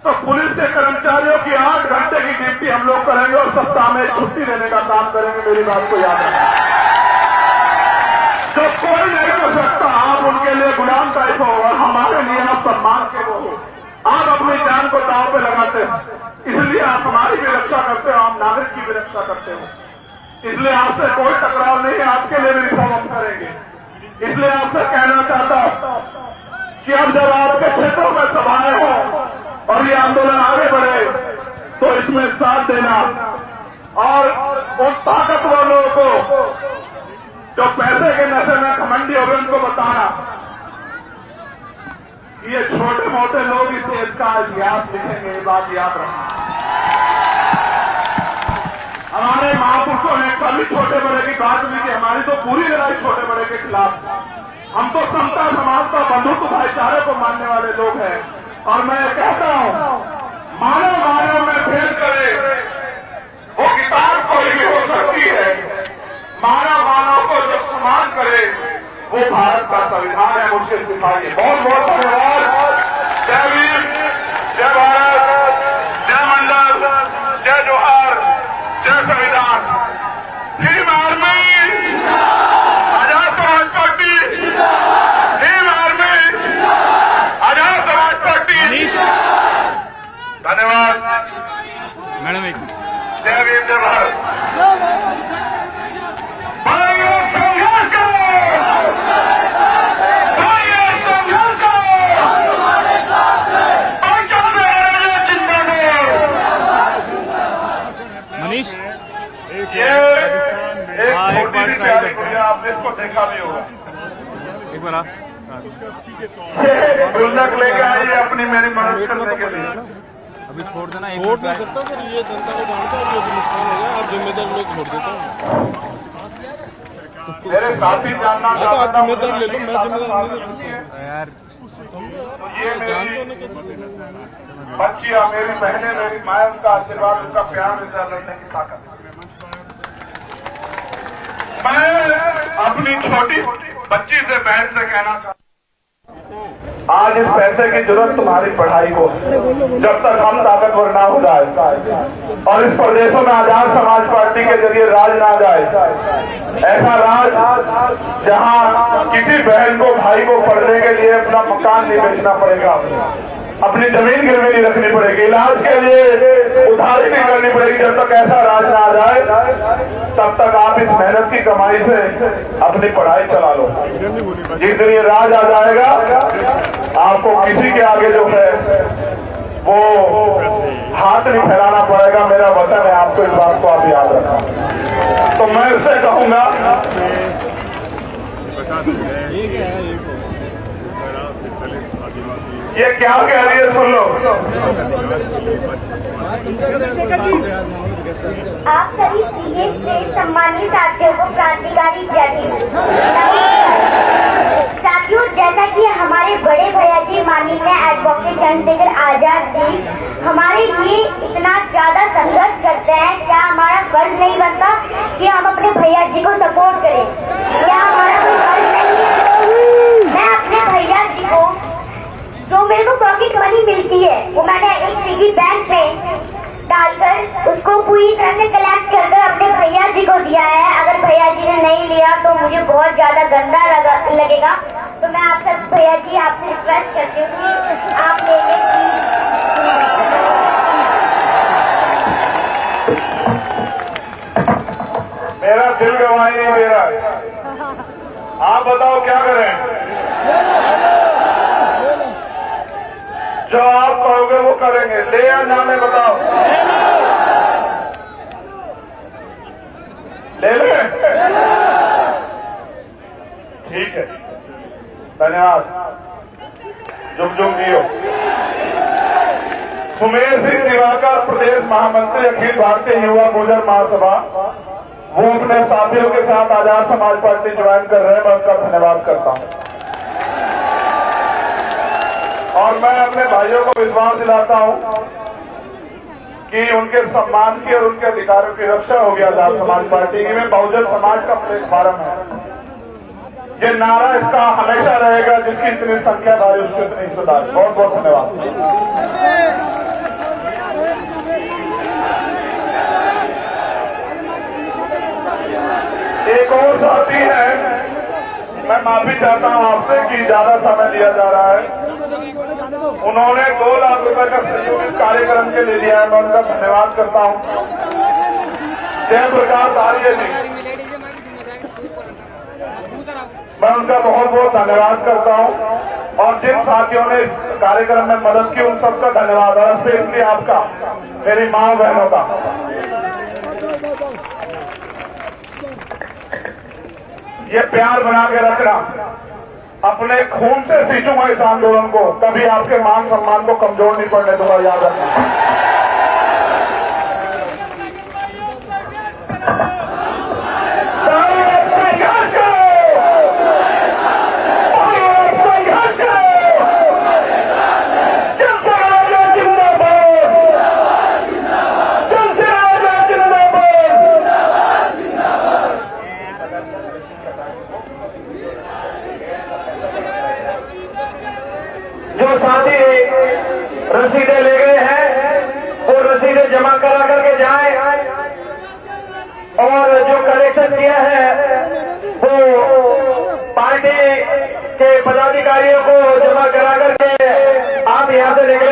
तो पुलिस के कर्मचारियों की 8 घंटे की ड्यूटी हम लोग करेंगे और सप्ताह में छुट्टी देने का काम करेंगे। मेरी बात को याद रखें। तो कोई नहीं कर सकता, आप उनके लिए गुलाम टाइप हो और हमारे लिए आप सम्मान के वो हो। आप अपनी जान को दांव पे लगाते हैं, इसलिए आप हमारी भी रक्षा करते हो, आप नागरिक की भी रक्षा करते हो। इसलिए आपसे कोई टकराव नहीं है, आपके लिए भी रिफॉर्म हम करेंगे। इसलिए आपसे कहना चाहता हूं कि अब जब आपके क्षेत्रों में सभाएं हो और ये आंदोलन आगे बढ़े तो इसमें साथ देना और उन ताकतवर लोगों को जो पैसे के नशे में घमंडी हो गए उनको बताना कि ये छोटे मोटे लोग इस देश का इतिहास लिखेंगे। ये बात याद रखना। हमारे महापुरुषों ने कभी छोटे बड़े की बात नहीं की। हमारी तो पूरी लड़ाई छोटे बड़े के खिलाफ। हम तो समता समानता बंधुत्व भाईचारे को मानने वाले लोग हैं। और मैं कहता हूं, मानव मानव में भेद करे वो किताब कोई भी हो सकती है, मानव मानव को जो सम्मान करे वो भारत का संविधान है, उसके सिपाही। बहुत बहुत धन्यवाद। जय वीर, जय भारत, जय मंडल, जय जोहार, जय संविधान। Bhim army, Azad Samaj party, Bhim army, Azad Samaj party. धन्यवाद मैडम। एक जय भीम, जय भारत। मनीष ये एक छोटी सी प्यारी गुड़िया, आपने इसको देखा भी होगा। एक बार गुल्लक लेके आई है अपनी मेरी मदद करने के लिए। अभी छोड़ देना। छोड़ नहीं सकता फिर, ये जनता को जानता है, जो नुकसान हो गया आप जिम्मेदार लोग छोड़ देता हूँ। मेरे साथी जानना तो आप चाहता हूं, जिम्मेदार ले लो, मैं जिम्मेदार नहीं ले सकता। यार ये जानते हो मेरी ना कैसे। बच्चियां, मेरी बहनें, मेरी माँ, उनका आशीर्वाद, उनका प्यार मिलता लड़ने की ताकत। मैं अपनी छोटी बच्ची से, बहन से कहना चाहता हूं, आज इस पैसे की जरूरत तुम्हारी पढ़ाई को, जब तक हम ताकतवर ना हो जाए और इस प्रदेशों में आजाद समाज पार्टी के जरिए राज ना जाए, ऐसा राज जहां किसी बहन को, भाई को पढ़ने के लिए अपना मकान नहीं बेचना पड़ेगा, अपनी जमीन गिरवी नहीं रखनी पड़ेगी, इलाज के लिए उधारी नहीं करनी पड़ेगी। जब तक ऐसा राज ना आ जाए तब तक आप इस मेहनत की कमाई से अपनी पढ़ाई चला लो। जिस दिन ये राज आ जाएगा आपको किसी के आगे जो है वो हाथ नहीं फैलाना पड़ेगा। मेरा वचन है आपको, इस बात को आप याद रखना। तो मैं उससे कहूंगा, ये क्या कह रही है सुन लो। आप सभी सीनियर से सम्मानित साथियों को क्रांतिकारी जय भीम। साथियों, जैसा कि हमारे बड़े भैया जी माननीय एडवोकेट चंद्रशेखर आजाद जी हमारे लिए इतना ज्यादा संघर्ष करते हैं, क्या हमारा फर्ज नहीं बनता कि हम अपने भैया जी को सपोर्ट करें? क्या हमारा कोई फर्ज नहीं है? मैं अपने भैया जी को, जो मेरे को पॉकेट मनी मिलती है, वो मैंने एक पिगी बैंक में डालकर उसको पूरी तरह से कलेक्ट कर अपने भैया जी को दिया है। अगर भैया जी ने नहीं लिया तो मुझे बहुत ज्यादा गंदा लगेगा। तो मैं आप सब भैया जी आपसे रिक्वेस्ट करती हूँ कि आप ले लें। मेरा दिल गवाही नहीं दे रहा है, आप बताओ क्या करें? जो आप कहोगे वो करेंगे। ले या ना ले बताओ? ले ले। ठीक है, धन्यवाद। जुग जुग जियो। सुमेर सिंह दिवाकर, प्रदेश महामंत्री अखिल भारतीय युवा गुर्जर महासभा, वो अपने साथियों के साथ आजाद समाज पार्टी ज्वाइन कर रहे हैं, मैं उनका धन्यवाद करता हूं। और मैं अपने भाइयों को विश्वास दिलाता हूं कि उनके सम्मान की और उनके अधिकारों की रक्षा होगी आजाद समाज पार्टी की। में बहुजन समाज का प्लेटफार्म है, ये नारा इसका हमेशा रहेगा, जिसकी इतनी संख्या भारी उसकी इतनी हिस्सेदारी। बहुत बहुत धन्यवाद। एक और साथी है, मैं माफी चाहता हूं आपसे कि ज्यादा समय लिया जा रहा है। उन्होंने 2 लाख रुपए का सहयोग इस कार्यक्रम के लिए दिया है, मैं उनका धन्यवाद करता हूं। जयप्रकाश आर्य जी, मैं उनका बहुत बहुत धन्यवाद करता हूं। और जिन साथियों ने इस कार्यक्रम में मदद की उन सबका धन्यवाद, और स्पेशली आपका, मेरी माँ बहनों का। ये प्यार बना के रखना, अपने खून से सींचूंगा इस आंदोलन को, कभी आपके मान सम्मान को कमजोर नहीं पड़ने दूंगा, याद रखना। जो साथी रसीदें ले गए हैं वो रसीदें जमा करा करके जाएं, और जो कलेक्शन किया है वो पार्टी के पदाधिकारियों को जमा करा करके आप यहां से लेकर